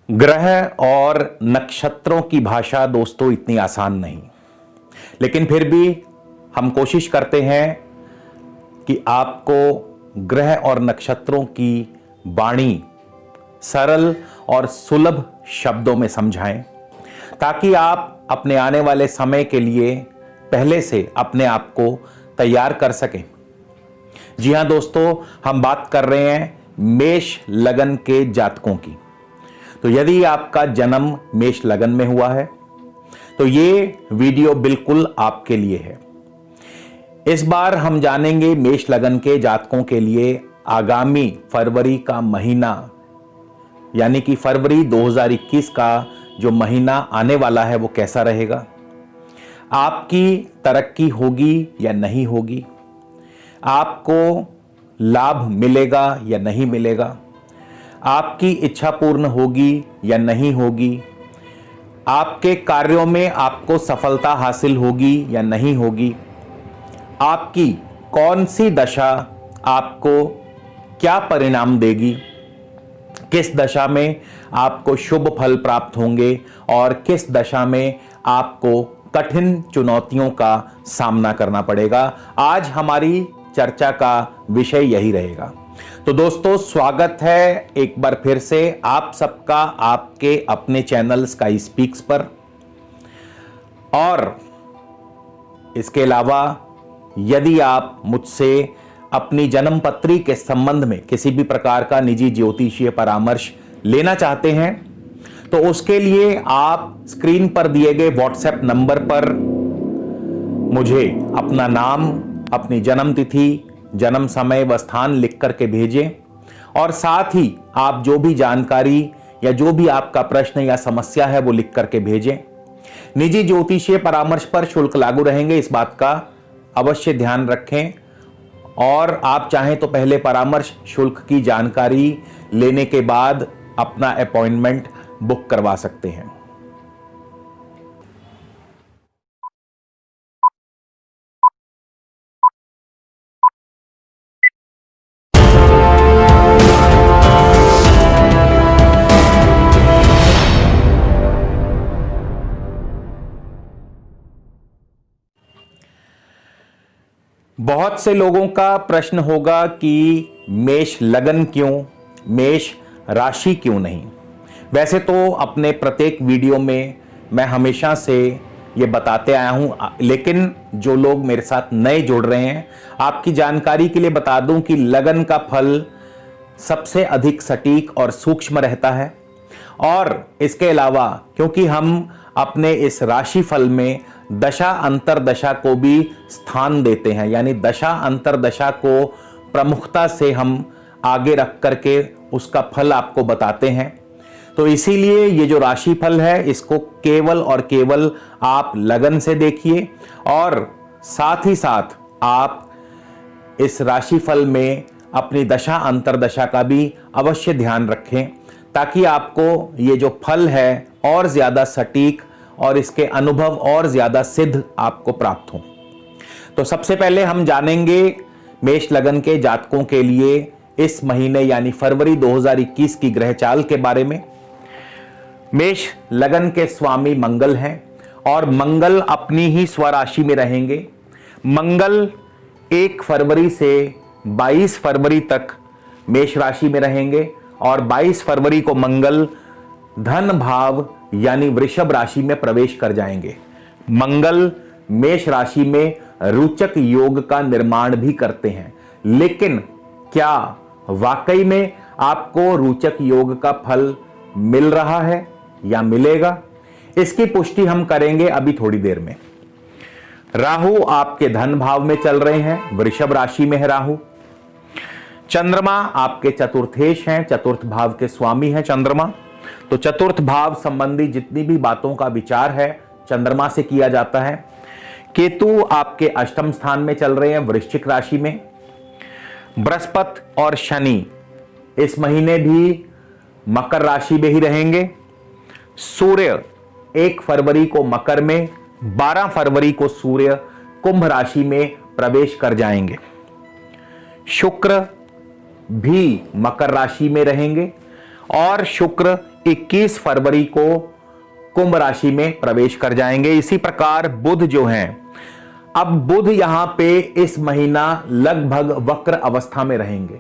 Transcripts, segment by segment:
ग्रह और नक्षत्रों की भाषा दोस्तों इतनी आसान नहीं, लेकिन फिर भी हम कोशिश करते हैं कि आपको ग्रह और नक्षत्रों की वाणी सरल और सुलभ शब्दों में समझाएं, ताकि आप अपने आने वाले समय के लिए पहले से अपने आप को तैयार कर सकें। जी हां दोस्तों, हम बात कर रहे हैं मेष लगन के जातकों की। तो यदि आपका जन्म मेष लगन में हुआ है तो ये वीडियो बिल्कुल आपके लिए है। इस बार हम जानेंगे मेष लगन के जातकों के लिए आगामी फरवरी का महीना, यानी कि फरवरी 2021 का जो महीना आने वाला है वो कैसा रहेगा। आपकी तरक्की होगी या नहीं होगी, आपको लाभ मिलेगा या नहीं मिलेगा, आपकी इच्छा पूर्ण होगी या नहीं होगी, आपके कार्यों में आपको सफलता हासिल होगी या नहीं होगी, आपकी कौन सी दशा आपको क्या परिणाम देगी, किस दशा में आपको शुभ फल प्राप्त होंगे और किस दशा में आपको कठिन चुनौतियों का सामना करना पड़ेगा। आज हमारी चर्चा का विषय यही रहेगा। तो दोस्तों, स्वागत है एक बार फिर से आप सबका आपके अपने चैनल स्काई स्पीक्स पर। और इसके अलावा यदि आप मुझसे अपनी जन्म पत्री के संबंध में किसी भी प्रकार का निजी ज्योतिषीय परामर्श लेना चाहते हैं तो उसके लिए आप स्क्रीन पर दिए गए व्हाट्सएप नंबर पर मुझे अपना नाम, अपनी जन्म तिथि, जन्म समय व स्थान लिख करके भेजें और साथ ही आप जो भी जानकारी या जो भी आपका प्रश्न या समस्या है वो लिख करके भेजें। निजी ज्योतिषीय परामर्श पर शुल्क लागू रहेंगे, इस बात का अवश्य ध्यान रखें। और आप चाहें तो पहले परामर्श शुल्क की जानकारी लेने के बाद अपना अपॉइंटमेंट बुक करवा सकते हैं। बहुत से लोगों का प्रश्न होगा कि मेष लगन क्यों, मेष राशि क्यों नहीं। वैसे तो अपने प्रत्येक वीडियो में मैं हमेशा से ये बताते आया हूं, लेकिन जो लोग मेरे साथ नए जुड़ रहे हैं, आपकी जानकारी के लिए बता दूं कि लगन का फल सबसे अधिक सटीक और सूक्ष्म रहता है। और इसके अलावा क्योंकि हम अपने इस राशि फल में दशा अंतरदशा को भी स्थान देते हैं, यानी दशा अंतरदशा को प्रमुखता से हम आगे रख करके उसका फल आपको बताते हैं, तो इसीलिए ये जो राशि फल है इसको केवल और केवल आप लगन से देखिए और साथ ही साथ आप इस राशि फल में अपनी दशा अंतरदशा का भी अवश्य ध्यान रखें, ताकि आपको ये जो फल है और ज्यादा सटीक और इसके अनुभव और ज्यादा सिद्ध आपको प्राप्त हो। तो सबसे पहले हम जानेंगे मेष लगन के जातकों के लिए इस महीने यानी फरवरी 2021 की ग्रह चाल के बारे में। मेष लगन के स्वामी मंगल हैं और मंगल अपनी ही स्वराशि में रहेंगे। मंगल 1 फरवरी से 22 फरवरी तक मेष राशि में रहेंगे और 22 फरवरी को मंगल धन भाव यानी वृषभ राशि में प्रवेश कर जाएंगे। मंगल मेष राशि में रोचक योग का निर्माण भी करते हैं, लेकिन क्या वाकई में आपको रोचक योग का फल मिल रहा है या मिलेगा, इसकी पुष्टि हम करेंगे अभी थोड़ी देर में। राहु आपके धन भाव में चल रहे हैं, वृषभ राशि में है राहु। चंद्रमा आपके चतुर्थेश हैं, चतुर्थ भाव के स्वामी हैं चंद्रमा। तो चतुर्थ भाव संबंधी जितनी भी बातों का विचार है चंद्रमा से किया जाता है। केतु आपके अष्टम स्थान में चल रहे हैं, वृश्चिक राशि में। बृहस्पति और शनि इस महीने भी मकर राशि में ही रहेंगे। सूर्य 1 फरवरी को मकर में, 12 फरवरी को सूर्य कुंभ राशि में प्रवेश कर जाएंगे। शुक्र भी मकर राशि में रहेंगे और शुक्र 21 फरवरी को कुंभ राशि में प्रवेश कर जाएंगे। इसी प्रकार बुध जो हैं, अब बुध यहां पे इस महीना लगभग वक्र अवस्था में रहेंगे।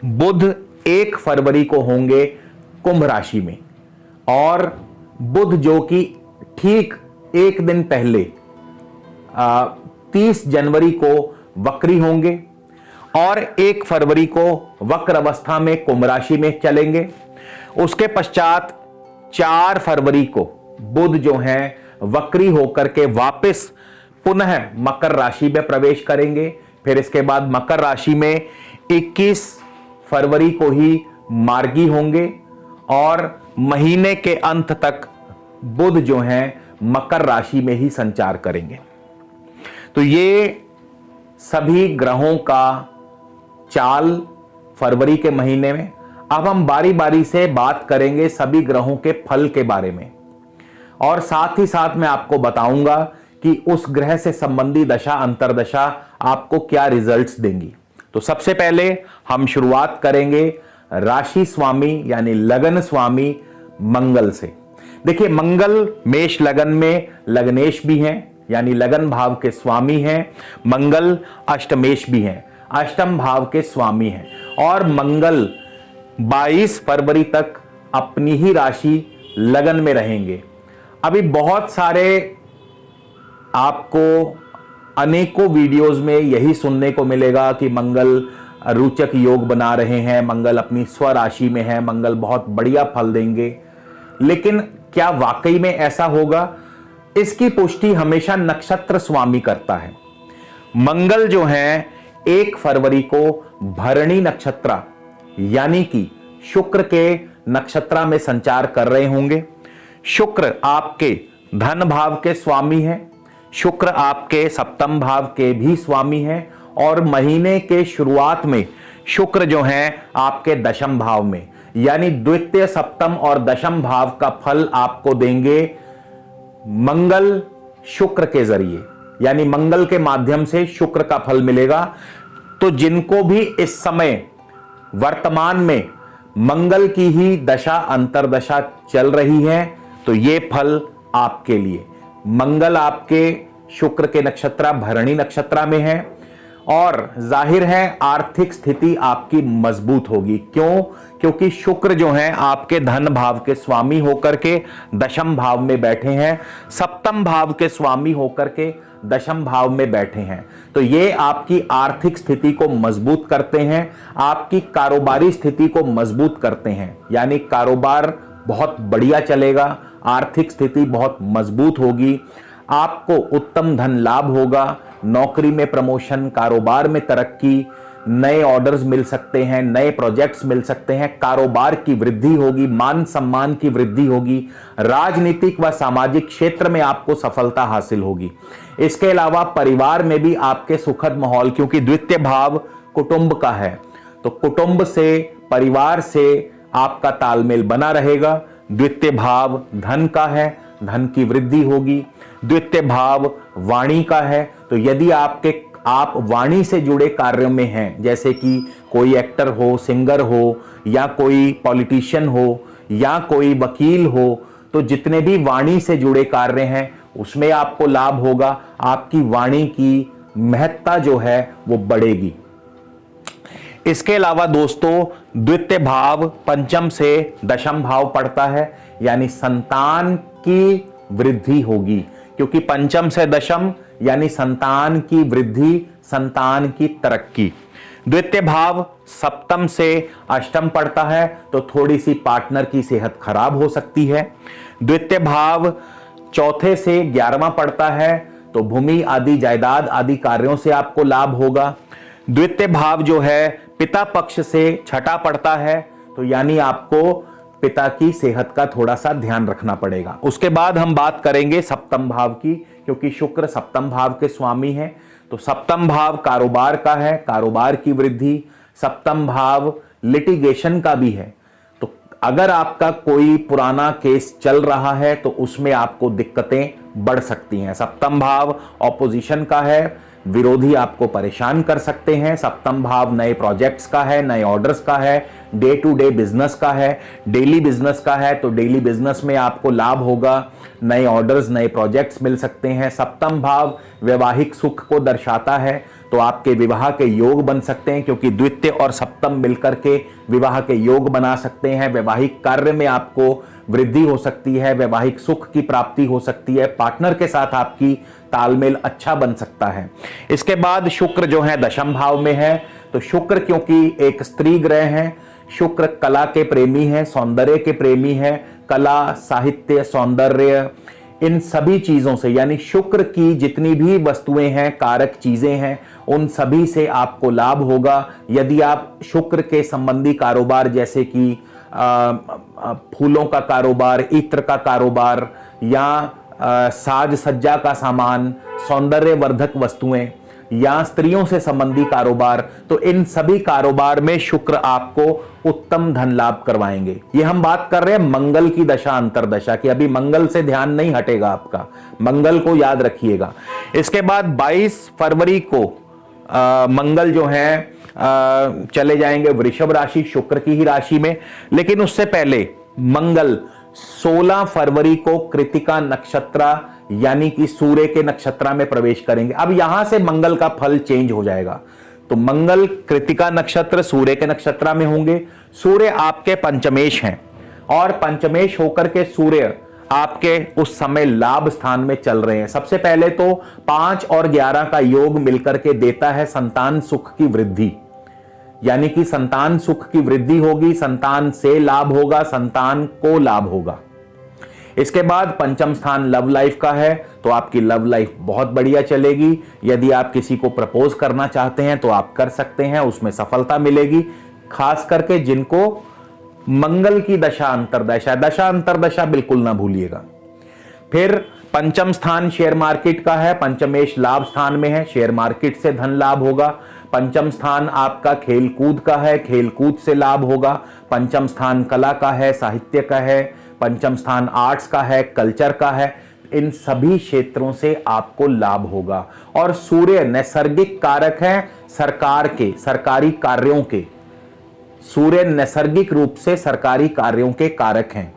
बुध 1 फरवरी को होंगे कुंभ राशि में, और बुध जो कि ठीक एक दिन पहले 30 जनवरी को वक्री होंगे और 1 फरवरी को वक्र अवस्था में कुंभ राशि में चलेंगे। उसके पश्चात 4 फरवरी को बुध जो हैं वक्री होकर के वापस पुनः मकर राशि में प्रवेश करेंगे। फिर इसके बाद मकर राशि में 21 फरवरी को ही मार्गी होंगे और महीने के अंत तक बुध जो हैं मकर राशि में ही संचार करेंगे। तो ये सभी ग्रहों का चाल फरवरी के महीने में। अब हम बारी बारी से बात करेंगे सभी ग्रहों के फल के बारे में, और साथ ही साथ मैं आपको बताऊंगा कि उस ग्रह से संबंधी दशा अंतरदशा आपको क्या रिजल्ट्स देंगी। तो सबसे पहले हम शुरुआत करेंगे राशि स्वामी यानी लगन स्वामी मंगल से। देखिए, मंगल मेष लगन में लगनेश भी हैं, यानी लगन भाव के स्वामी हैं। मंगल अष्टमेश भी हैं, अष्टम भाव के स्वामी हैं। और मंगल 22 फरवरी तक अपनी ही राशि लगन में रहेंगे। अभी बहुत सारे आपको अनेकों वीडियोस में यही सुनने को मिलेगा कि मंगल रोचक योग बना रहे हैं, मंगल अपनी स्वराशि में है, मंगल बहुत बढ़िया फल देंगे। लेकिन क्या वाकई में ऐसा होगा? इसकी पुष्टि हमेशा नक्षत्र स्वामी करता है। मंगल जो है 1 फरवरी को भरणी नक्षत्र यानी कि शुक्र के नक्षत्र में संचार कर रहे होंगे। शुक्र आपके धन भाव के स्वामी हैं, शुक्र आपके सप्तम भाव के भी स्वामी हैं, और महीने के शुरुआत में शुक्र जो हैं आपके दशम भाव में, यानी द्वितीय, सप्तम और दशम भाव का फल आपको देंगे मंगल शुक्र के जरिए, यानी मंगल के माध्यम से शुक्र का फल मिलेगा। तो जिनको भी इस समय वर्तमान में मंगल की ही दशा अंतरदशा चल रही है, तो ये फल आपके लिए। मंगल आपके शुक्र के नक्षत्र भरणी नक्षत्र में है, और जाहिर है आर्थिक स्थिति आपकी मजबूत होगी। क्यों? क्योंकि शुक्र जो है आपके धन भाव के स्वामी होकर के दशम भाव में बैठे हैं, सप्तम भाव के स्वामी होकर के दशम भाव में बैठे हैं। तो ये आपकी आर्थिक स्थिति को मजबूत करते हैं, आपकी कारोबारी स्थिति को मजबूत करते हैं, यानी कारोबार बहुत बढ़िया चलेगा, आर्थिक स्थिति बहुत मजबूत होगी, आपको उत्तम धन लाभ होगा, नौकरी में प्रमोशन, कारोबार में तरक्की, नए ऑर्डर्स मिल सकते हैं, नए प्रोजेक्ट्स मिल सकते हैं, कारोबार की वृद्धि होगी, मान सम्मान की वृद्धि होगी, राजनीतिक व सामाजिक क्षेत्र में आपको सफलता हासिल होगी। इसके अलावा परिवार में भी आपके सुखद माहौल, क्योंकि द्वितीय भाव कुटुंब का है, तो कुटुंब से, परिवार से आपका तालमेल बना रहेगा। द्वितीय भाव धन का है, धन की वृद्धि होगी। द्वितीय भाव वाणी का है, तो यदि आप वाणी से जुड़े कार्यों में हैं, जैसे कि कोई एक्टर हो, सिंगर हो, या कोई पॉलिटिशियन हो, या कोई वकील हो, तो जितने भी वाणी से जुड़े कार्य हैं उसमें आपको लाभ होगा, आपकी वाणी की महत्ता जो है वो बढ़ेगी। इसके अलावा दोस्तों, द्वितीय भाव पंचम से दशम भाव पड़ता है, यानी संतान की वृद्धि होगी, क्योंकि पंचम से दशम यानी संतान की वृद्धि, संतान की तरक्की। द्वितीय भाव सप्तम से अष्टम पड़ता है, तो थोड़ी सी पार्टनर की सेहत खराब हो सकती है। द्वितीय भाव चौथे से 11वां पड़ता है, तो भूमि आदि, जायदाद आदि कार्यों से आपको लाभ होगा। द्वितीय भाव जो है पिता पक्ष से छठा पड़ता है, तो यानी आपको पिता की सेहत का थोड़ा सा ध्यान रखना पड़ेगा। उसके बाद हम बात करेंगे सप्तम भाव की, क्योंकि शुक्र सप्तम भाव के स्वामी हैं, तो सप्तम भाव कारोबार का है, कारोबार की वृद्धि। सप्तम भाव लिटिगेशन का भी है, तो अगर आपका कोई पुराना केस चल रहा है तो उसमें आपको दिक्कतें बढ़ सकती हैं। सप्तम भाव ऑपोजिशन का है, विरोधी आपको परेशान कर सकते हैं। सप्तम भाव नए प्रोजेक्ट्स का है, नए ऑर्डर्स का है, डे टू डे बिजनेस का है, डेली बिजनेस का है, तो डेली बिजनेस में आपको लाभ होगा, नए ऑर्डर्स, नए प्रोजेक्ट्स मिल सकते हैं। सप्तम भाव वैवाहिक सुख को दर्शाता है, तो आपके विवाह के योग बन सकते हैं, क्योंकि द्वितीय और सप्तम मिलकर के विवाह के योग बना सकते हैं। वैवाहिक कार्य में आपको वृद्धि हो सकती है, वैवाहिक सुख की प्राप्ति हो सकती है, पार्टनर के साथ आपकी तालमेल अच्छा बन सकता है। इसके बाद शुक्र जो है दशम भाव में है, तो शुक्र क्योंकि एक स्त्री ग्रह है, शुक्र कला के प्रेमी है, सौंदर्य के प्रेमी है, कला, साहित्य, सौंदर्य, इन सभी चीजों से, यानी शुक्र की जितनी भी वस्तुएं हैं, कारक चीजें हैं, उन सभी से आपको लाभ होगा। यदि आप शुक्र के संबंधी कारोबार जैसे कि फूलों का कारोबार, इत्र का कारोबार, या साज सज्जा का सामान, सौंदर्यवर्धक वस्तुएं, या स्त्रियों से संबंधी कारोबार, तो इन सभी कारोबार में शुक्र आपको उत्तम धन लाभ करवाएंगे। ये हम बात कर रहे हैं मंगल की दशा अंतरदशा की, अभी मंगल से ध्यान नहीं हटेगा आपका, मंगल को याद रखिएगा। इसके बाद 22 फरवरी को मंगल जो है चले जाएंगे वृषभ राशि, शुक्र की ही राशि में। लेकिन उससे पहले मंगल 16 फरवरी को कृतिका नक्षत्र यानी कि सूर्य के नक्षत्र में प्रवेश करेंगे। अब यहां से मंगल का फल चेंज हो जाएगा, तो मंगल कृतिका नक्षत्र सूर्य के नक्षत्र में होंगे। सूर्य आपके पंचमेश हैं, और पंचमेश होकर के सूर्य आपके उस समय लाभ स्थान में चल रहे हैं। सबसे पहले तो 5 और 11 का योग मिलकर के देता है संतान सुख की वृद्धि, यानी कि संतान सुख की वृद्धि होगी, संतान से लाभ होगा, संतान को लाभ होगा। इसके बाद पंचम स्थान लव लाइफ का है, तो आपकी लव लाइफ बहुत बढ़िया चलेगी। यदि आप किसी को प्रपोज करना चाहते हैं तो आप कर सकते हैं, उसमें सफलता मिलेगी। खास करके जिनको मंगल की दशा अंतरदशा बिल्कुल ना भूलिएगा। फिर पंचम स्थान शेयर मार्केट का है, पंचमेश लाभ स्थान में है, शेयर मार्केट से धन लाभ होगा। पंचम स्थान आपका खेल कूद का है, खेल कूद से लाभ होगा। पंचम स्थान कला का है, साहित्य का है, पंचम स्थान आर्ट्स का है, कल्चर का है, इन सभी क्षेत्रों से आपको लाभ होगा। और सूर्य नैसर्गिक कारक है सरकार के, सरकारी कार्यों के, सूर्य नैसर्गिक रूप से सरकारी कार्यों के कारक हैं,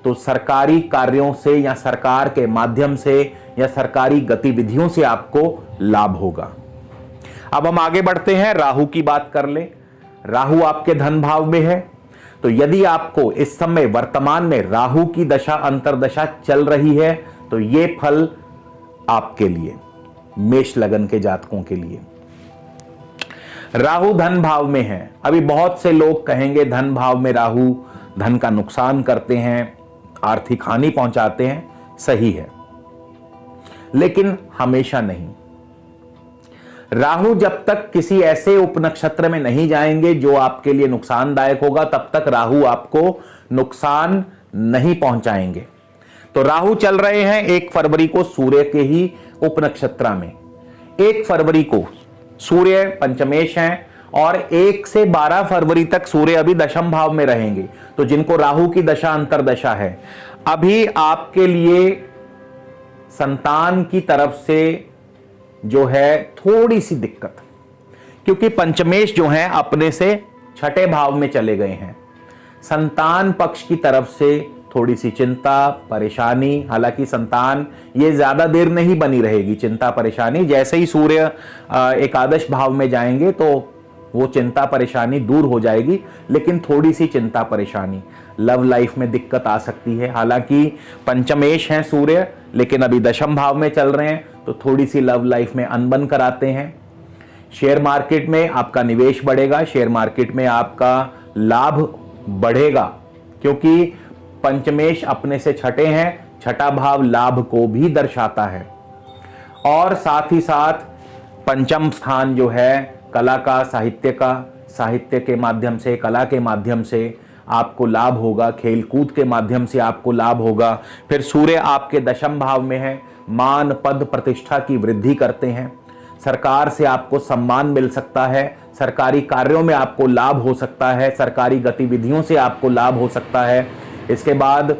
तो सरकारी कार्यों से या सरकार के माध्यम से या सरकारी गतिविधियों से आपको लाभ होगा। अब हम आगे बढ़ते हैं, राहु की बात कर ले। राहु आपके धन भाव में है, तो यदि आपको इस समय वर्तमान में राहु की दशा अंतरदशा चल रही है तो यह फल आपके लिए, मेष लगन के जातकों के लिए। राहु धन भाव में है। अभी बहुत से लोग कहेंगे धन भाव में राहु धन का नुकसान करते हैं, आर्थिक हानि पहुंचाते हैं। सही है, लेकिन हमेशा नहीं। राहु जब तक किसी ऐसे उपनक्षत्र में नहीं जाएंगे जो आपके लिए नुकसानदायक होगा, तब तक राहु आपको नुकसान नहीं पहुंचाएंगे। तो राहु चल रहे हैं 1 फरवरी को सूर्य के ही उपनक्षत्र में। 1 फरवरी को सूर्य पंचमेश हैं, और 1 से 12 फरवरी तक सूर्य अभी दशम भाव में रहेंगे। तो जिनको राहु की दशा अंतरदशा है, अभी आपके लिए संतान की तरफ से जो है थोड़ी सी दिक्कत, क्योंकि पंचमेश जो है अपने से छठे भाव में चले गए हैं। संतान पक्ष की तरफ से थोड़ी सी चिंता परेशानी, हालांकि संतान ये ज्यादा देर नहीं बनी रहेगी चिंता परेशानी। जैसे ही सूर्य एकादश भाव में जाएंगे तो वो चिंता परेशानी दूर हो जाएगी, लेकिन थोड़ी सी चिंता परेशानी, लव लाइफ में दिक्कत आ सकती है। हालांकि पंचमेश हैं सूर्य, लेकिन अभी दशम भाव में चल रहे हैं, तो थोड़ी सी लव लाइफ में अनबन कराते हैं। शेयर मार्केट में आपका निवेश बढ़ेगा, शेयर मार्केट में आपका लाभ बढ़ेगा, क्योंकि पंचमेश अपने से छठे हैं, छठा भाव लाभ को भी दर्शाता है। और साथ ही साथ पंचम स्थान जो है कला का, साहित्य का, साहित्य के माध्यम से, कला के माध्यम से आपको लाभ होगा, खेल कूद के माध्यम से आपको लाभ होगा। फिर सूर्य आपके दशम भाव में है, मान पद प्रतिष्ठा की वृद्धि करते हैं, सरकार से आपको सम्मान मिल सकता है, सरकारी कार्यों में आपको लाभ हो सकता है, सरकारी गतिविधियों से आपको लाभ हो सकता है। इसके बाद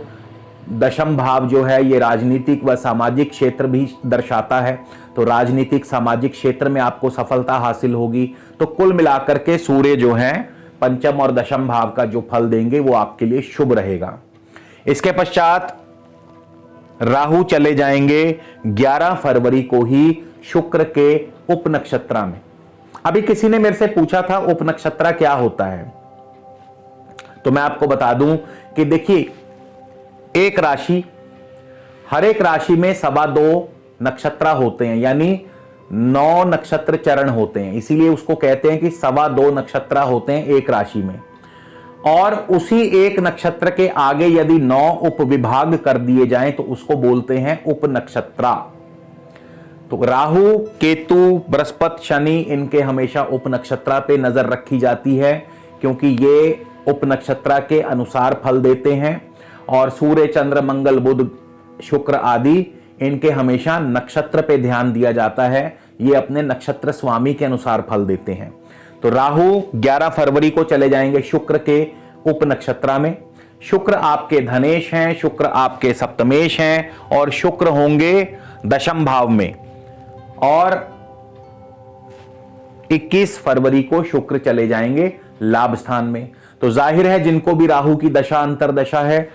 दशम भाव जो है ये राजनीतिक व सामाजिक क्षेत्र भी दर्शाता है, तो राजनीतिक सामाजिक क्षेत्र में आपको सफलता हासिल होगी। तो कुल मिलाकर के सूर्य जो है पंचम और दशम भाव का जो फल देंगे वो आपके लिए शुभ रहेगा। इसके पश्चात राहु चले जाएंगे 11 फरवरी को ही शुक्र के उप नक्षत्र में। अभी किसी ने मेरे से पूछा था उप नक्षत्र क्या होता है, तो मैं आपको बता दूं कि देखिए, एक राशि, हर एक राशि में 2.25 नक्षत्र होते हैं, यानी 9 नक्षत्र चरण होते हैं, इसीलिए उसको कहते हैं कि 2.25 नक्षत्र होते हैं एक राशि में। और उसी एक नक्षत्र के आगे यदि 9 उप विभाग कर दिए जाएं तो उसको बोलते हैं उप नक्षत्र। तो राहु, केतु, बृहस्पति, शनि, इनके हमेशा उप नक्षत्र पे नजर रखी जाती है, क्योंकि ये उप नक्षत्र के अनुसार फल देते हैं। और सूर्य, चंद्र, मंगल, बुध, शुक्र आदि इनके हमेशा नक्षत्र पे ध्यान दिया जाता है, ये अपने नक्षत्र स्वामी के अनुसार फल देते हैं। तो राहु 11 फरवरी को चले जाएंगे शुक्र के उप नक्षत्र में। शुक्र आपके धनेश हैं, शुक्र आपके सप्तमेश हैं और शुक्र होंगे दशम भाव में। और 21 फरवरी को शुक्र चले जाएंगे लाभ स्थान में। तो जाहिर है जिनको भी राहु की दशा अंतरदशा है,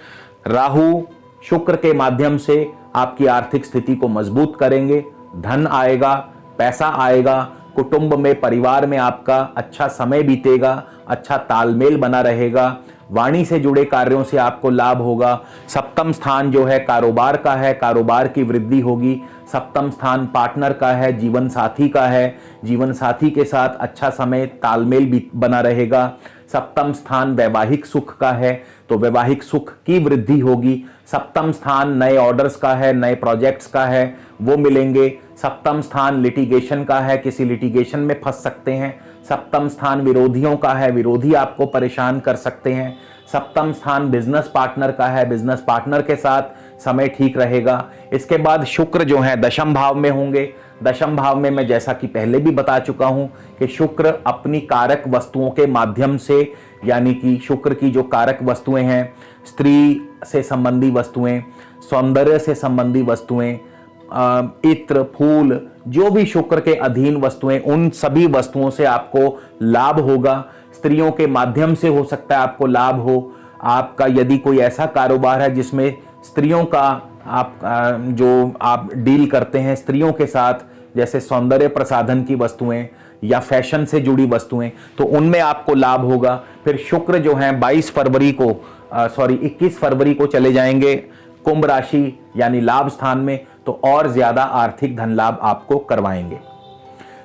राहु शुक्र के माध्यम से आपकी आर्थिक स्थिति को मजबूत करेंगे, धन आएगा, पैसा आएगा, कुटुंब में, परिवार में आपका अच्छा समय बीतेगा, अच्छा तालमेल बना रहेगा, वाणी से जुड़े कार्यों से आपको लाभ होगा। सप्तम स्थान जो है कारोबार का है, कारोबार की वृद्धि होगी। सप्तम स्थान पार्टनर का है, जीवन साथी का है, जीवन साथी के साथ अच्छा समय तालमेल भी बना रहेगा। सप्तम स्थान वैवाहिक सुख का है, तो वैवाहिक सुख की वृद्धि होगी। सप्तम स्थान नए ऑर्डर्स का है, नए प्रोजेक्ट्स का है, वो मिलेंगे। सप्तम स्थान लिटिगेशन का है, किसी लिटिगेशन में फंस सकते हैं। सप्तम स्थान विरोधियों का है, विरोधी आपको परेशान कर सकते हैं। सप्तम स्थान बिजनेस पार्टनर का है, बिजनेस पार्टनर के साथ समय ठीक रहेगा। इसके बाद शुक्र जो है दशम भाव में होंगे। दशम भाव में मैं जैसा कि पहले भी बता चुका हूं कि शुक्र अपनी कारक वस्तुओं के माध्यम से, यानी कि शुक्र की जो कारक वस्तुएं हैं, स्त्री से संबंधी वस्तुएं, सौंदर्य से संबंधी वस्तुएं, इत्र, फूल, जो भी शुक्र के अधीन वस्तुएं, उन सभी वस्तुओं से आपको लाभ होगा। स्त्रियों के माध्यम से हो सकता है आपको लाभ हो। आपका यदि कोई ऐसा कारोबार है जिसमें स्त्रियों का आप डील करते हैं स्त्रियों के साथ, जैसे सौंदर्य प्रसाधन की वस्तुएं या फैशन से जुड़ी वस्तुएं, तो उनमें आपको लाभ होगा। फिर शुक्र जो है 21 फरवरी को चले जाएंगे कुंभ राशि यानी लाभ स्थान में, तो और ज्यादा आर्थिक धन लाभ आपको करवाएंगे।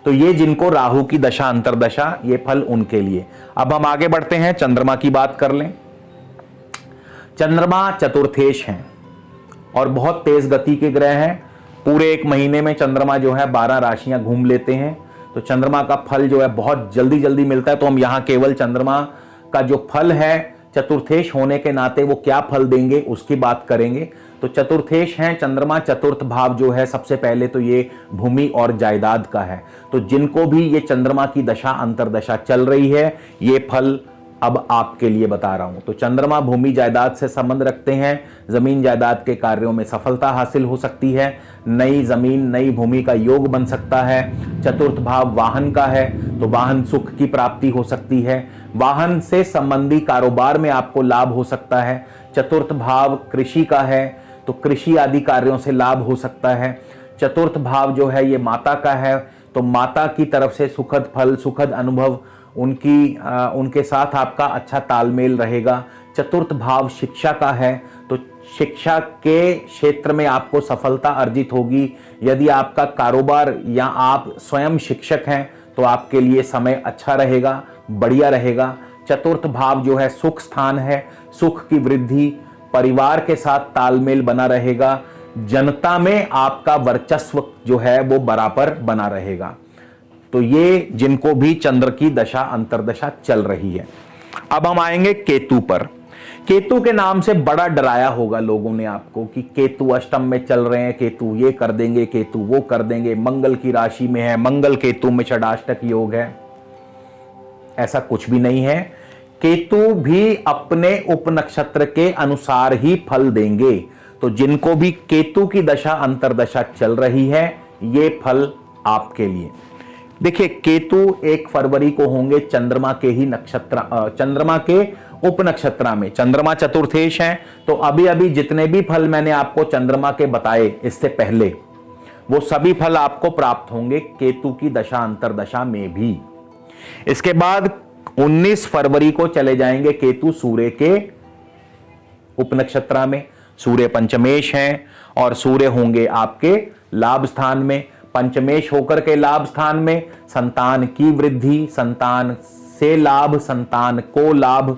तो ये जिनको राहु की दशा अंतरदशा, ये फल उनके लिए। अब हम आगे बढ़ते हैं, चंद्रमा की बात कर लें। चंद्रमा चतुर्थेश हैं और बहुत तेज गति के ग्रह हैं। पूरे एक महीने में चंद्रमा जो है 12 राशियां घूम लेते हैं, तो चंद्रमा का फल जो है बहुत जल्दी जल्दी मिलता है। तो हम यहां केवल चंद्रमा का जो फल है चतुर्थेश होने के नाते वो क्या फल देंगे उसकी बात करेंगे। तो चतुर्थेश हैं चंद्रमा, चतुर्थ भाव जो है सबसे पहले तो ये भूमि और जायदाद का है। तो जिनको भी ये चंद्रमा की दशा अंतरदशा चल रही है, ये फल अब आपके लिए बता रहा हूं। तो चंद्रमा भूमि जायदाद से संबंध रखते हैं, जमीन जायदाद के कार्यों में सफलता हासिल हो सकती है, नई जमीन नई भूमि का योग बन सकता है। चतुर्थ भाव वाहन का है, तो वाहन सुख की प्राप्ति हो सकती है, वाहन से संबंधी कारोबार में आपको लाभ हो सकता है। चतुर्थ भाव कृषि का है, तो कृषि आदि कार्यों से लाभ हो सकता है। चतुर्थ भाव जो है ये माता का है, तो माता की तरफ से सुखद फल, सुखद अनुभव, उनके साथ आपका अच्छा तालमेल रहेगा। चतुर्थ भाव शिक्षा का है, तो शिक्षा के क्षेत्र में आपको सफलता अर्जित होगी। यदि आपका कारोबार या आप स्वयं शिक्षक हैं तो आपके लिए समय अच्छा रहेगा, बढ़िया रहेगा। चतुर्थ भाव जो है सुख स्थान है, सुख की वृद्धि, परिवार के साथ तालमेल बना रहेगा, जनता में आपका वर्चस्व जो है वो बराबर बना रहेगा। तो ये जिनको भी चंद्र की दशा अंतरदशा चल रही है। अब हम आएंगे केतु पर। केतु के नाम से बड़ा डराया होगा लोगों ने आपको कि केतु अष्टम में चल रहे हैं, केतु ये कर देंगे, केतु वो कर देंगे, मंगल की राशि में है, मंगल केतु में षडाष्टक योग है। ऐसा कुछ भी नहीं है। केतु भी अपने उपनक्षत्र के अनुसार ही फल देंगे। तो जिनको भी केतु की दशा अंतरदशा चल रही है, ये फल आपके लिए। देखिए, केतु 1 फरवरी को होंगे चंद्रमा के ही नक्षत्र, चंद्रमा के उपनक्षत्र में। चंद्रमा चतुर्थेश हैं, तो अभी अभी जितने भी फल मैंने आपको चंद्रमा के बताए इससे पहले, वो सभी फल आपको प्राप्त होंगे केतु की दशा अंतरदशा में भी। इसके बाद 19 फरवरी को चले जाएंगे केतु सूर्य के उपनक्षत्र में। सूर्य पंचमेश हैं और सूर्य होंगे आपके लाभ स्थान में। पंचमेश होकर के लाभ स्थान में संतान की वृद्धि, संतान से लाभ, संतान को लाभ,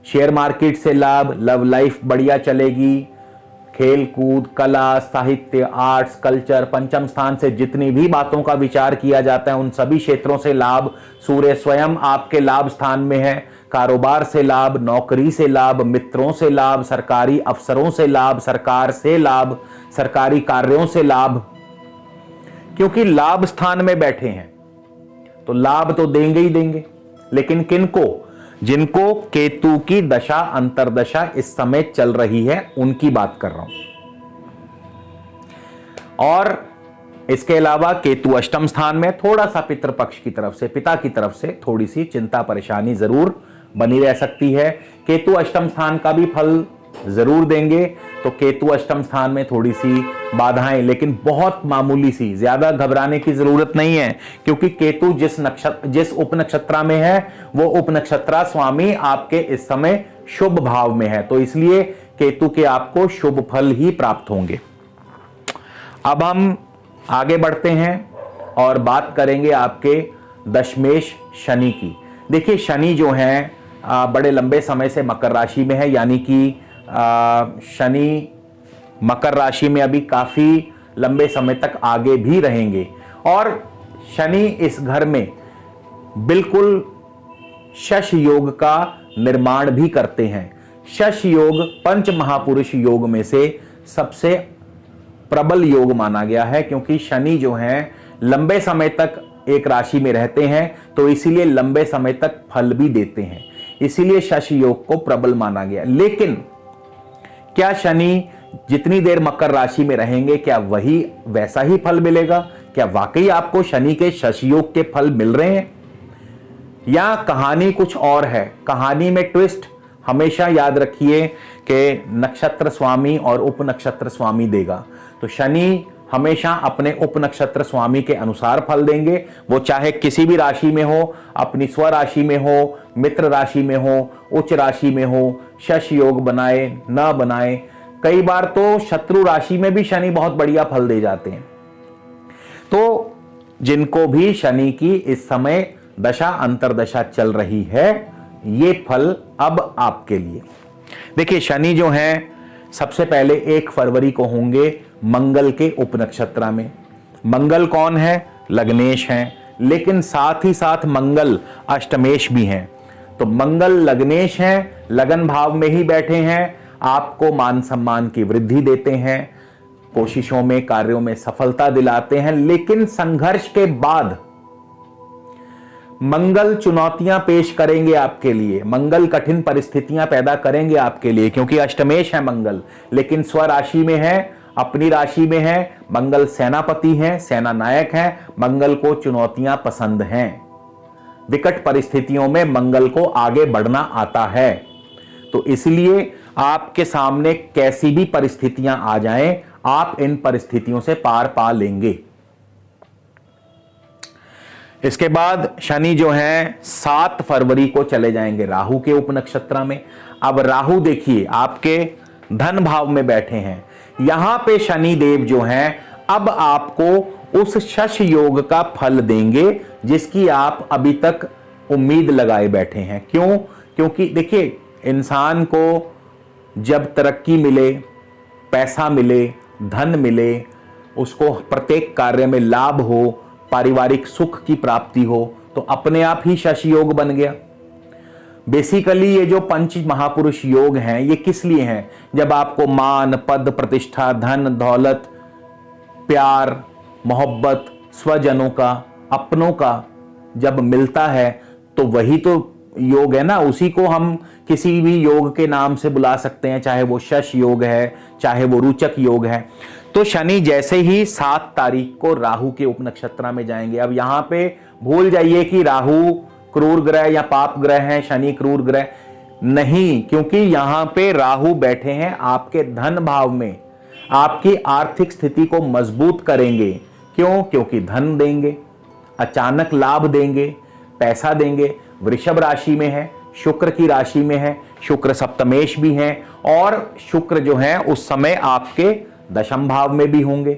शेयर मार्केट से लाभ, लव लाइफ बढ़िया चलेगी, खेल कूद, कला, साहित्य, आर्ट्स, कल्चर, पंचम स्थान से जितनी भी बातों का विचार किया जाता है उन सभी क्षेत्रों से लाभ। सूर्य स्वयं आपके लाभ स्थान में है। कारोबार से लाभ, नौकरी से लाभ, मित्रों से लाभ, सरकारी अफसरों से लाभ, सरकार से लाभ, सरकारी कार्यों से लाभ, क्योंकि लाभ स्थान में बैठे हैं तो लाभ तो देंगे ही देंगे। लेकिन किनको? जिनको केतु की दशा अंतरदशा इस समय चल रही है उनकी बात कर रहा हूं। और इसके अलावा केतु अष्टम स्थान में, थोड़ा सा पितृपक्ष की तरफ से, पिता की तरफ से थोड़ी सी चिंता परेशानी जरूर बनी रह सकती है। केतु अष्टम स्थान का भी फल जरूर देंगे। तो केतु अष्टम स्थान में थोड़ी सी बाधाएं, लेकिन बहुत मामूली सी, ज्यादा घबराने की जरूरत नहीं है, क्योंकि केतु जिस उपनक्षत्र में है वो उपनक्षत्र स्वामी आपके इस समय शुभ भाव में है, तो इसलिए केतु के आपको शुभ फल ही प्राप्त होंगे। अब हम आगे बढ़ते हैं और बात करेंगे आपके दशमेश शनि की। देखिए, शनि जो है बड़े लंबे समय से मकर राशि में है, यानी कि शनि मकर राशि में अभी काफी लंबे समय तक आगे भी रहेंगे। और शनि इस घर में बिल्कुल शश योग का निर्माण भी करते हैं। शश योग पंच महापुरुष योग में से सबसे प्रबल योग माना गया है, क्योंकि शनि जो है लंबे समय तक एक राशि में रहते हैं, तो इसीलिए लंबे समय तक फल भी देते हैं, इसीलिए शश योग को प्रबल माना गया। लेकिन क्या शनि जितनी देर मकर राशि में रहेंगे क्या वही वैसा ही फल मिलेगा? क्या वाकई आपको शनि के शश योग के फल मिल रहे हैं, या कहानी कुछ और है? कहानी में ट्विस्ट हमेशा याद रखिए कि नक्षत्र स्वामी और उपनक्षत्र स्वामी देगा। तो शनि हमेशा अपने उपनक्षत्र स्वामी के अनुसार फल देंगे, वो चाहे किसी भी राशि में हो, अपनी स्व राशि में हो, मित्र राशि में हो, उच्च राशि में हो, शश योग बनाए न बनाए। कई बार तो शत्रु राशि में भी शनि बहुत बढ़िया फल दे जाते हैं। तो जिनको भी शनि की इस समय दशा अंतरदशा चल रही है, ये फल अब आपके लिए। देखिए, शनि जो है सबसे पहले 1 फरवरी को होंगे मंगल के उपनक्षत्र में। मंगल कौन है? लग्नेश हैं, लेकिन साथ ही साथ मंगल अष्टमेश भी हैं। तो मंगल लग्नेश हैं, लगन भाव में ही बैठे हैं, आपको मान सम्मान की वृद्धि देते हैं, कोशिशों में, कार्यों में सफलता दिलाते हैं। लेकिन संघर्ष के बाद मंगल चुनौतियां पेश करेंगे आपके लिए, मंगल कठिन परिस्थितियां पैदा करेंगे आपके लिए, क्योंकि अष्टमेश है मंगल, लेकिन स्व राशि में है, अपनी राशि में है। मंगल सेनापति हैं, सेना नायक हैं, मंगल को चुनौतियां पसंद हैं। विकट परिस्थितियों में मंगल को आगे बढ़ना आता है। तो इसलिए आपके सामने कैसी भी परिस्थितियां आ जाएं, आप इन परिस्थितियों से पार पा लेंगे। इसके बाद शनि जो है 7 फरवरी को चले जाएंगे राहु के उपनक्षत्र में। अब राहु देखिए आपके धन भाव में बैठे हैं। यहां पे शनि देव जो हैं अब आपको उस शश योग का फल देंगे जिसकी आप अभी तक उम्मीद लगाए बैठे हैं। क्यों? क्योंकि देखिए, इंसान को जब तरक्की मिले, पैसा मिले, धन मिले, उसको प्रत्येक कार्य में लाभ हो, पारिवारिक सुख की प्राप्ति हो, तो अपने आप ही शश योग बन गया। बेसिकली ये जो पंच महापुरुष योग हैं ये किस लिए हैं? जब आपको मान, पद, प्रतिष्ठा, धन, दौलत, प्यार, मोहब्बत, स्वजनों का, अपनों का जब मिलता है तो वही तो योग है ना, उसी को हम किसी भी योग के नाम से बुला सकते हैं, चाहे वो शश योग है, चाहे वो रुचक योग है। तो शनि जैसे ही 7 तारीख को राहु के उपनक्षत्र में जाएंगे। अब यहां पे भूल जाइए कि राहु क्रूर ग्रह या पाप ग्रह है, शनि क्रूर ग्रह नहीं, क्योंकि यहां पे राहु बैठे हैं आपके धन भाव में, आपकी आर्थिक स्थिति को मजबूत करेंगे। क्यों? क्योंकि धन देंगे, अचानक लाभ देंगे, पैसा देंगे। वृषभ राशि में है, शुक्र की राशि में है, शुक्र सप्तमेश भी है, और शुक्र जो है उस समय आपके दशम भाव में भी होंगे।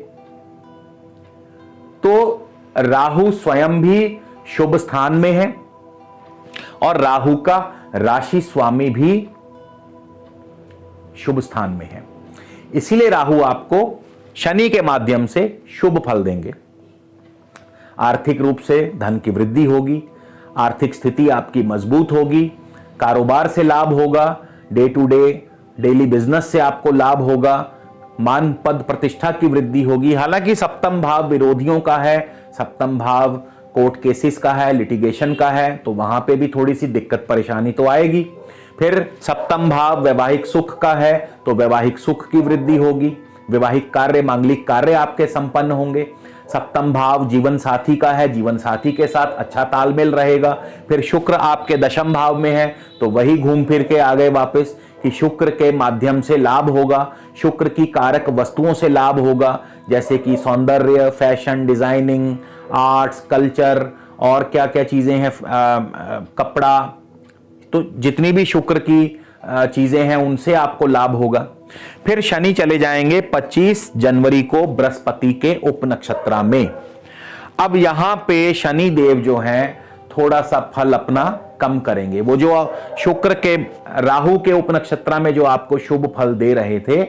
तो राहु स्वयं भी शुभ स्थान में है और राहु का राशि स्वामी भी शुभ स्थान में है। इसीलिए राहु आपको शनि के माध्यम से शुभ फल देंगे। आर्थिक रूप से धन की वृद्धि होगी, आर्थिक स्थिति आपकी मजबूत होगी, कारोबार से लाभ होगा, day to day daily business से आपको लाभ होगा, मान पद प्रतिष्ठा की वृद्धि होगी। हालांकि सप्तम भाव विरोधियों का है, सप्तम भाव कोर्ट केसेस का है, लिटिगेशन का है, तो वहां पे भी थोड़ी सी दिक्कत परेशानी तो आएगी। फिर सप्तम भाव वैवाहिक सुख का है, तो वैवाहिक सुख की वृद्धि होगी, वैवाहिक कार्य, मांगलिक कार्य आपके संपन्न होंगे। सप्तम भाव जीवन साथी का है, जीवन साथी के साथ अच्छा तालमेल रहेगा। फिर शुक्र आपके दशम भाव में है, तो वही घूम फिर के आ गए वापस कि शुक्र के माध्यम से लाभ होगा, शुक्र की कारक वस्तुओं से लाभ होगा, जैसे कि सौंदर्य, फैशन, डिजाइनिंग, आर्ट्स, कल्चर और क्या क्या चीजें हैं, कपड़ा, तो जितनी भी शुक्र की चीजें हैं उनसे आपको लाभ होगा। फिर शनि चले जाएंगे 25 जनवरी को बृहस्पति के उपनक्षत्र में। अब यहां पे शनि देव जो हैं थोड़ा सा फल अपना कम करेंगे। वो जो शुक्र के राहु के उपनक्षत्र में जो आपको शुभ फल दे रहे थे,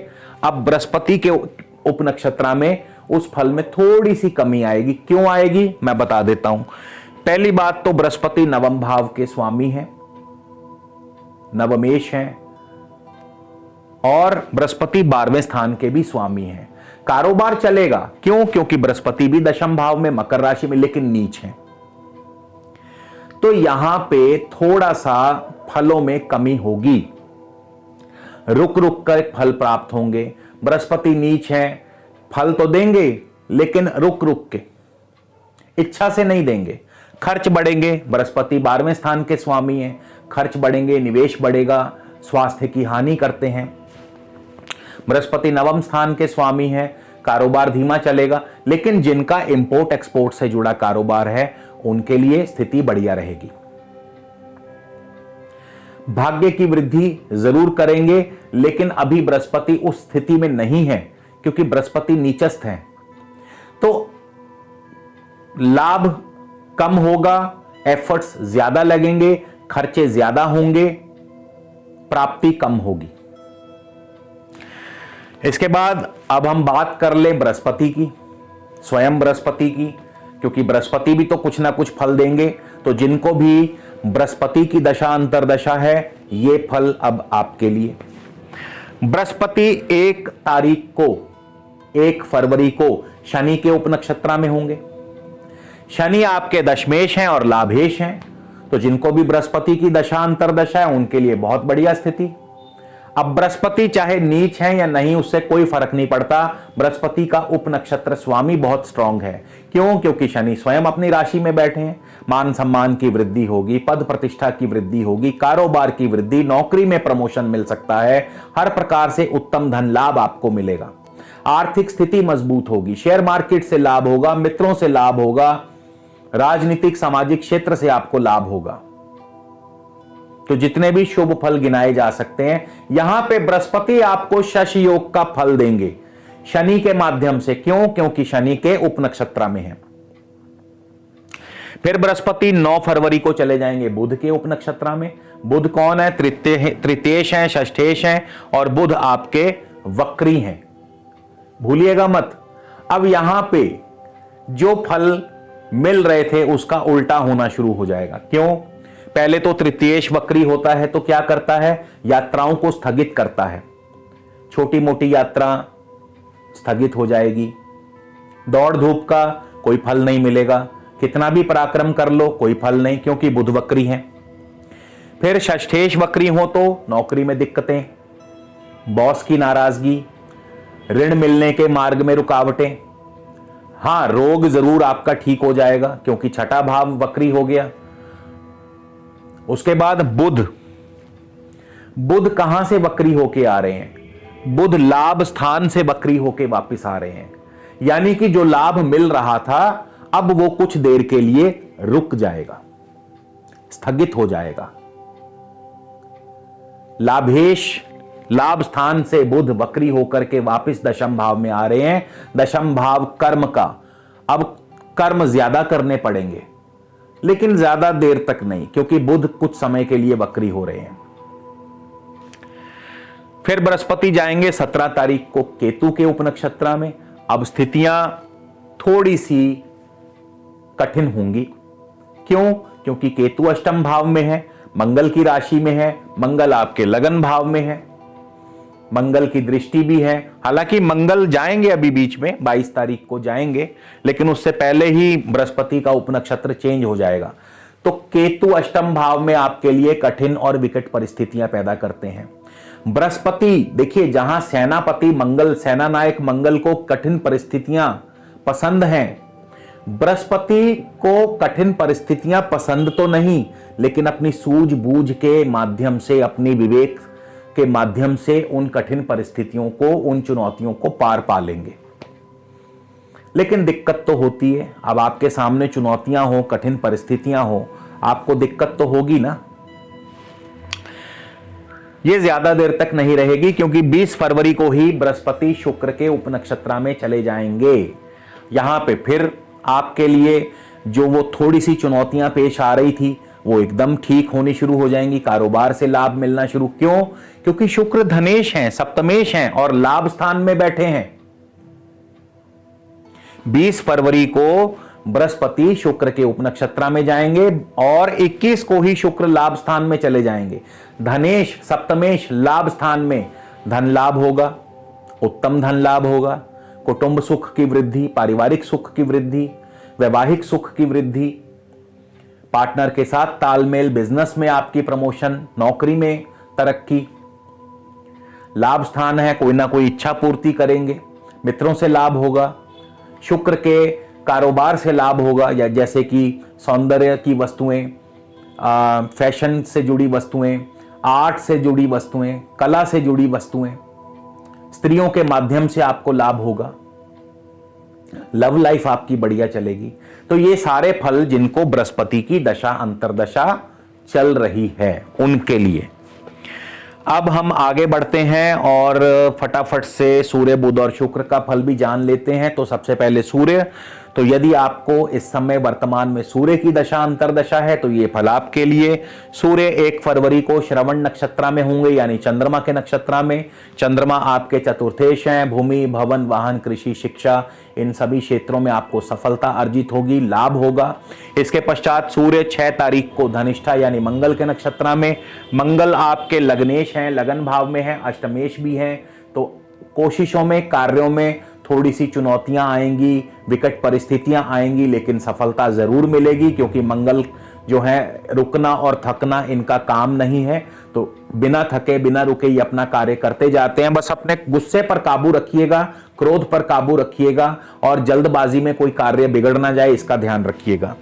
अब बृहस्पति के उपनक्षत्र में उस फल में थोड़ी सी कमी आएगी। क्यों आएगी मैं बता देता हूं। पहली बात तो बृहस्पति नवम भाव के स्वामी हैं, नवमेश हैं, और बृहस्पति 12वें स्थान के भी स्वामी हैं। कारोबार चलेगा, क्यों? क्योंकि बृहस्पति भी दशम भाव में मकर राशि में, लेकिन नीच है। तो यहां पे थोड़ा सा फलों में कमी होगी, रुक रुक कर फल प्राप्त होंगे। बृहस्पति नीच है, फल तो देंगे लेकिन रुक रुक के, इच्छा से नहीं देंगे। खर्च बढ़ेंगे, बृहस्पति 12वें स्थान के स्वामी हैं, खर्च बढ़ेंगे, निवेश बढ़ेगा, स्वास्थ्य की हानि करते हैं। बृहस्पति नवम स्थान के स्वामी हैं, कारोबार धीमा चलेगा, लेकिन जिनका इंपोर्ट एक्सपोर्ट से जुड़ा कारोबार है उनके लिए स्थिति बढ़िया रहेगी। भाग्य की वृद्धि जरूर करेंगे, लेकिन अभी बृहस्पति उस स्थिति में नहीं है, क्योंकि बृहस्पति नीचस्थ है। तो लाभ कम होगा, एफर्ट्स ज्यादा लगेंगे, खर्चे ज्यादा होंगे, प्राप्ति कम होगी। इसके बाद अब हम बात कर ले बृहस्पति की, स्वयं बृहस्पति की, क्योंकि बृहस्पति भी तो कुछ ना कुछ फल देंगे। तो जिनको भी बृहस्पति की दशा अंतर्दशा है, ये फल अब आपके लिए। बृहस्पति 1 तारीख को, 1 फरवरी को शनि के उपनक्षत्र में होंगे। शनि आपके दशमेश हैं और लाभेश हैं, तो जिनको भी बृहस्पति की दशा अंतर्दशा है उनके लिए बहुत बढ़िया स्थिति। अब बृहस्पति चाहे नीच है या नहीं, उससे कोई फर्क नहीं पड़ता। बृहस्पति का उपनक्षत्र स्वामी बहुत स्ट्रांग है। क्यों? क्योंकि शनि स्वयं अपनी राशि में बैठे हैं। मान सम्मान की वृद्धि होगी, पद प्रतिष्ठा की वृद्धि होगी, कारोबार की वृद्धि, नौकरी में प्रमोशन मिल सकता है, हर प्रकार से उत्तम धन लाभ आपको मिलेगा, आर्थिक स्थिति मजबूत होगी, शेयर मार्केट से लाभ होगा, मित्रों से लाभ होगा, राजनीतिक सामाजिक क्षेत्र से आपको लाभ होगा। तो जितने भी शुभ फल गिनाए जा सकते हैं, यहां पे बृहस्पति आपको शश योग का फल देंगे शनि के माध्यम से। क्यों? क्योंकि शनि के उपनक्षत्र में है। फिर बृहस्पति 9 फरवरी को चले जाएंगे बुध के उपनक्षत्र में। बुध कौन है? तृतीयेश हैं, षष्ठेश हैं, और बुध आपके वक्री हैं, भूलिएगा मत। अब यहां पे जो फल मिल रहे थे उसका उल्टा होना शुरू हो जाएगा। क्यों? पहले तो तृतीयेश वक्री होता है तो क्या करता है? यात्राओं को स्थगित करता है। छोटी मोटी यात्रा स्थगित हो जाएगी, दौड़ धूप का कोई फल नहीं मिलेगा, कितना भी पराक्रम कर लो कोई फल नहीं, क्योंकि बुध वक्री है। फिर षष्ठेश वक्री हो तो नौकरी में दिक्कतें, बॉस की नाराजगी, ऋण मिलने के मार्ग में रुकावटें। हां, रोग जरूर आपका ठीक हो जाएगा क्योंकि छठा भाव वक्री हो गया। उसके बाद बुध कहां से वक्री होके आ रहे हैं? बुध लाभ स्थान से वक्री होके वापस आ रहे हैं, यानी कि जो लाभ मिल रहा था अब वो कुछ देर के लिए रुक जाएगा, स्थगित हो जाएगा। लाभ स्थान से बुध वक्री होकर के वापस दशम भाव में आ रहे हैं। दशम भाव कर्म का, अब कर्म ज्यादा करने पड़ेंगे, लेकिन ज्यादा देर तक नहीं, क्योंकि बुध कुछ समय के लिए वक्री हो रहे हैं। फिर बृहस्पति जाएंगे 17 तारीख को केतु के उपनक्षत्र में। अब स्थितियां थोड़ी सी कठिन होंगी। क्यों? क्योंकि केतु अष्टम भाव में है, मंगल की राशि में है, मंगल आपके लगन भाव में है, मंगल की दृष्टि भी है। हालांकि मंगल जाएंगे अभी बीच में 22 तारीख को जाएंगे, लेकिन उससे पहले ही बृहस्पति का उपनक्षत्र चेंज हो जाएगा। तो केतु अष्टम भाव में आपके लिए कठिन और विकट परिस्थितियां पैदा करते हैं। बृहस्पति देखिए, जहां सेनापति मंगल, सेना नायक मंगल को कठिन परिस्थितियां पसंद हैं, बृहस्पति को कठिन परिस्थितियां पसंद तो नहीं, लेकिन अपनी सूझबूझ के माध्यम से, अपनी विवेक के माध्यम से उन कठिन परिस्थितियों को, उन चुनौतियों को पार पा लेंगे। लेकिन दिक्कत तो होती है। अब आपके सामने चुनौतियां हो, कठिन परिस्थितियां हो, आपको दिक्कत तो होगी ना। ये ज्यादा देर तक नहीं रहेगी, क्योंकि 20 फरवरी को ही बृहस्पति शुक्र के उपनक्षत्र में चले जाएंगे। यहां पे फिर आपके लिए जो वो थोड़ी सी चुनौतियां पेश आ रही थी वो एकदम ठीक होनी शुरू हो जाएंगी। कारोबार से लाभ मिलना शुरू। क्यों? क्योंकि शुक्र धनेश हैं, सप्तमेश हैं और लाभ स्थान में बैठे हैं। 20 फरवरी को बृहस्पति शुक्र के उपनक्षत्र में जाएंगे और 21 को ही शुक्र लाभ स्थान में चले जाएंगे। धनेश, सप्तमेश, लाभ स्थान में धन लाभ होगा, उत्तम धन लाभ होगा, कुटुंब सुख की वृद्धि, पारिवारिक सुख की वृद्धि, वैवाहिक सुख की वृद्धि, पार्टनर के साथ तालमेल, बिजनेस में आपकी प्रमोशन, नौकरी में तरक्की। लाभ स्थान है, कोई ना कोई इच्छा पूर्ति करेंगे, मित्रों से लाभ होगा, शुक्र के कारोबार से लाभ होगा, या जैसे कि सौंदर्य की वस्तुएं, फैशन से जुड़ी वस्तुएं, आर्ट से जुड़ी वस्तुएं, कला से जुड़ी वस्तुएं, स्त्रियों के माध्यम से आपको लाभ होगा, लव लाइफ आपकी बढ़िया चलेगी। तो ये सारे फल जिनको बृहस्पति की दशा अंतरदशा चल रही है उनके लिए। अब हम आगे बढ़ते हैं और फटाफट से सूर्य, बुध और शुक्र का फल भी जान लेते हैं। तो सबसे पहले सूर्य। तो यदि आपको इस समय वर्तमान में सूर्य की दशा अंतरदशा है तो ये फल आपके लिए। सूर्य 1 फरवरी को श्रवण नक्षत्र में होंगे, यानी चंद्रमा के नक्षत्र में। चंद्रमा आपके चतुर्थेश हैं। भूमि, भवन, वाहन, कृषि, शिक्षा, इन सभी क्षेत्रों में आपको सफलता अर्जित होगी, लाभ होगा। इसके पश्चात सूर्य 6 तारीख को धनिष्ठा यानी मंगल के नक्षत्र में। मंगल आपके लग्नेश हैं, लगन भाव में है, अष्टमेश भी हैं। तो कोशिशों में, कार्यों में थोड़ी सी चुनौतियां आएंगी, विकट परिस्थितियां आएंगी, लेकिन सफलता जरूर मिलेगी, क्योंकि मंगल जो है रुकना और थकना इनका काम नहीं है। तो बिना थके, बिना रुके ये अपना कार्य करते जाते हैं। बस अपने गुस्से पर काबू रखिएगा, क्रोध पर काबू रखिएगा और जल्दबाजी में कोई कार्य बिगड़ ना जाए, इसका ध्यान रखिएगा।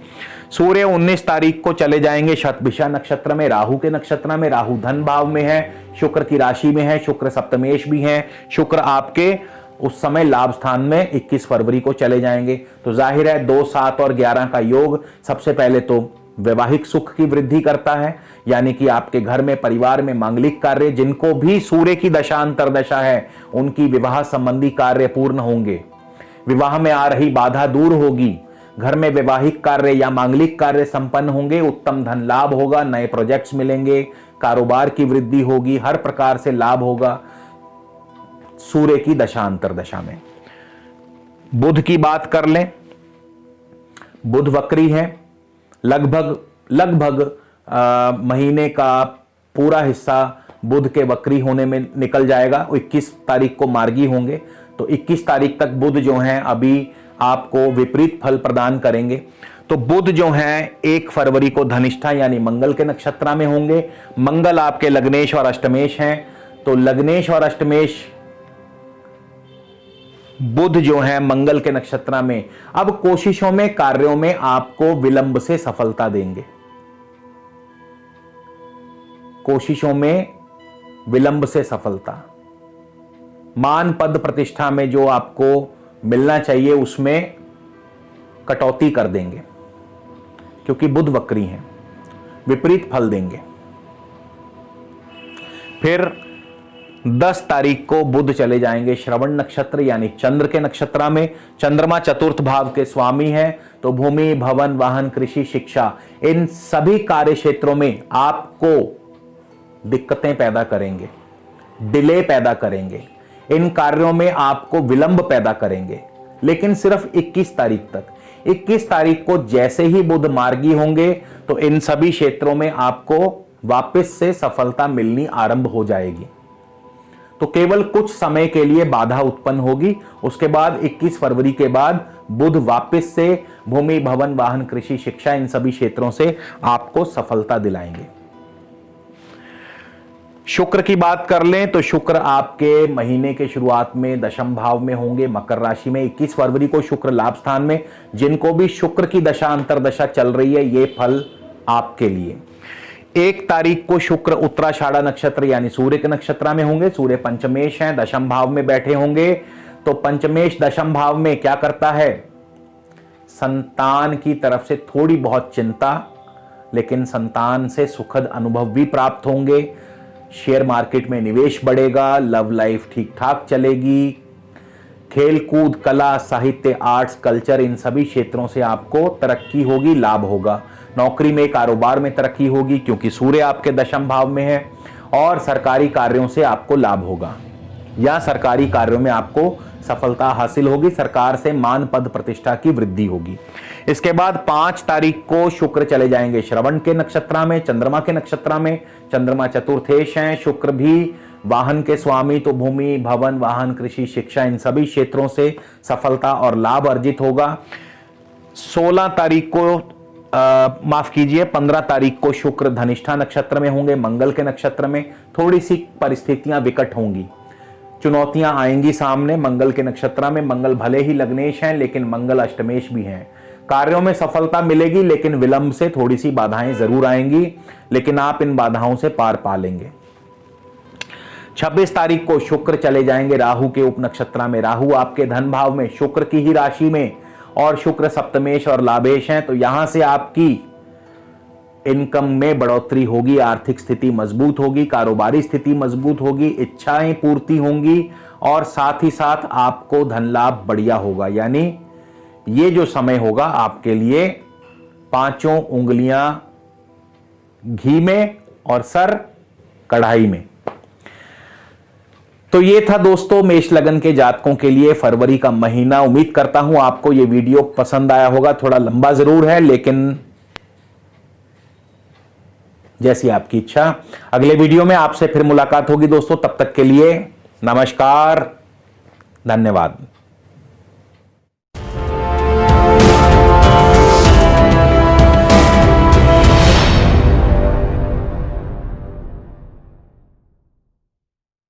सूर्य 19 तारीख को चले जाएंगे शतभिषा नक्षत्र में, राहु के नक्षत्र में। राहु धन भाव में है, शुक्र की राशि में है, शुक्र सप्तमेश भी है। शुक्र आपके उस समय लाभ स्थान में 21 फरवरी को चले जाएंगे। तो जाहिर है 2, 7 और 11 का योग सबसे पहले तो वैवाहिक सुख की वृद्धि करता है, यानी कि आपके घर में, परिवार में मांगलिक कार्य, जिनको भी सूर्य की दशा अंतरदशा है उनकी विवाह संबंधी कार्य पूर्ण होंगे, विवाह में आ रही बाधा दूर होगी, घर में वैवाहिक कार्य या मांगलिक कार्य संपन्न होंगे, उत्तम धन लाभ होगा, नए प्रोजेक्ट्स मिलेंगे, कारोबार की वृद्धि होगी, हर प्रकार से लाभ होगा सूर्य की दशा अंतरदशा में। बुध की बात कर लें, बुध वक्री है। लगभग महीने का पूरा हिस्सा बुध के वक्री होने में निकल जाएगा। 21 तारीख को मार्गी होंगे, तो 21 तारीख तक बुध जो हैं अभी आपको विपरीत फल प्रदान करेंगे। तो बुध जो हैं 1 फरवरी को धनिष्ठा यानी मंगल के नक्षत्र में होंगे। मंगल आपके लग्नेश और अष्टमेश हैं, तो लग्नेश और अष्टमेश बुध जो है मंगल के नक्षत्र में अब कोशिशों में, कार्यों में आपको विलंब से सफलता देंगे। कोशिशों में विलंब से सफलता, मान पद प्रतिष्ठा में जो आपको मिलना चाहिए उसमें कटौती कर देंगे, क्योंकि बुध वक्री हैं, विपरीत फल देंगे। फिर 10 तारीख को बुध चले जाएंगे श्रवण नक्षत्र यानी चंद्र के नक्षत्र में। चंद्रमा चतुर्थ भाव के स्वामी हैं, तो भूमि, भवन, वाहन, कृषि, शिक्षा, इन सभी कार्य क्षेत्रों में आपको दिक्कतें पैदा करेंगे, डिले पैदा करेंगे, इन कार्यों में आपको विलंब पैदा करेंगे। लेकिन सिर्फ 21 तारीख तक। 21 तारीख को जैसे ही बुध मार्गी होंगे तो इन सभी क्षेत्रों में आपको वापस से सफलता मिलनी आरंभ हो जाएगी। तो केवल कुछ समय के लिए बाधा उत्पन्न होगी, उसके बाद 21 फरवरी के बाद बुध वापस से भूमि, भवन, वाहन, कृषि, शिक्षा, इन सभी क्षेत्रों से आपको सफलता दिलाएंगे। शुक्र की बात कर लें तो शुक्र आपके महीने के शुरुआत में दशम भाव में होंगे, मकर राशि में। 21 फरवरी को शुक्र लाभ स्थान में। जिनको भी शुक्र की दशा अंतरदशा चल रही है, ये फल आपके लिए। 1 तारीख को शुक्र उत्तराषाढ़ा नक्षत्र यानी सूर्य के नक्षत्र में होंगे। सूर्य पंचमेश हैं, दशम भाव में बैठे होंगे। तो पंचमेश दशम भाव में क्या करता है? संतान की तरफ से थोड़ी बहुत चिंता, लेकिन संतान से सुखद अनुभव भी प्राप्त होंगे। शेयर मार्केट में निवेश बढ़ेगा, लव लाइफ ठीक ठाक चलेगी। खेल कूद, कला, साहित्य, आर्ट्स, कल्चर, इन सभी क्षेत्रों से आपको तरक्की होगी, लाभ होगा। नौकरी में, कारोबार में तरक्की होगी, क्योंकि सूर्य आपके दशम भाव में है। और सरकारी कार्यों से आपको लाभ होगा, या सरकारी कार्यों में आपको सफलता हासिल होगी। सरकार से मान पद प्रतिष्ठा की वृद्धि होगी। इसके बाद 5 तारीख को शुक्र चले जाएंगे श्रवण के नक्षत्र में, चंद्रमा के नक्षत्र में। चंद्रमा चतुर्थेश हैं, शुक्र भी वाहन के स्वामी, तो भूमि, भवन, वाहन, कृषि, शिक्षा, इन सभी क्षेत्रों से सफलता और लाभ अर्जित होगा। 16 तारीख को माफ कीजिए 15 तारीख को शुक्र धनिष्ठा नक्षत्र में होंगे, मंगल के नक्षत्र में। थोड़ी सी परिस्थितियां विकट होंगी, चुनौतियां आएंगी सामने मंगल के नक्षत्र में। मंगल भले ही लग्नेश हैं, लेकिन मंगल अष्टमेश भी हैं। कार्यों में सफलता मिलेगी, लेकिन विलंब से थोड़ी सी बाधाएं जरूर आएंगी, लेकिन आप इन बाधाओं से पार पा लेंगे। 26 तारीख को शुक्र चले जाएंगे राहु के उप नक्षत्र में। राहु आपके धन भाव में, शुक्र की ही राशि में, और शुक्र सप्तमेश और लाभेश हैं। तो यहां से आपकी इनकम में बढ़ोतरी होगी, आर्थिक स्थिति मजबूत होगी, कारोबारी स्थिति मजबूत होगी, इच्छाएं पूर्ति होंगी, और साथ ही साथ आपको धन लाभ बढ़िया होगा। यानी ये जो समय होगा आपके लिए 5 उंगलियां घी में और सर कढ़ाई में। तो ये था दोस्तों मेष लगन के जातकों के लिए फरवरी का महीना। उम्मीद करता हूं आपको ये वीडियो पसंद आया होगा। थोड़ा लंबा जरूर है, लेकिन जैसी आपकी इच्छा। अगले वीडियो में आपसे फिर मुलाकात होगी दोस्तों। तब तक के लिए नमस्कार, धन्यवाद।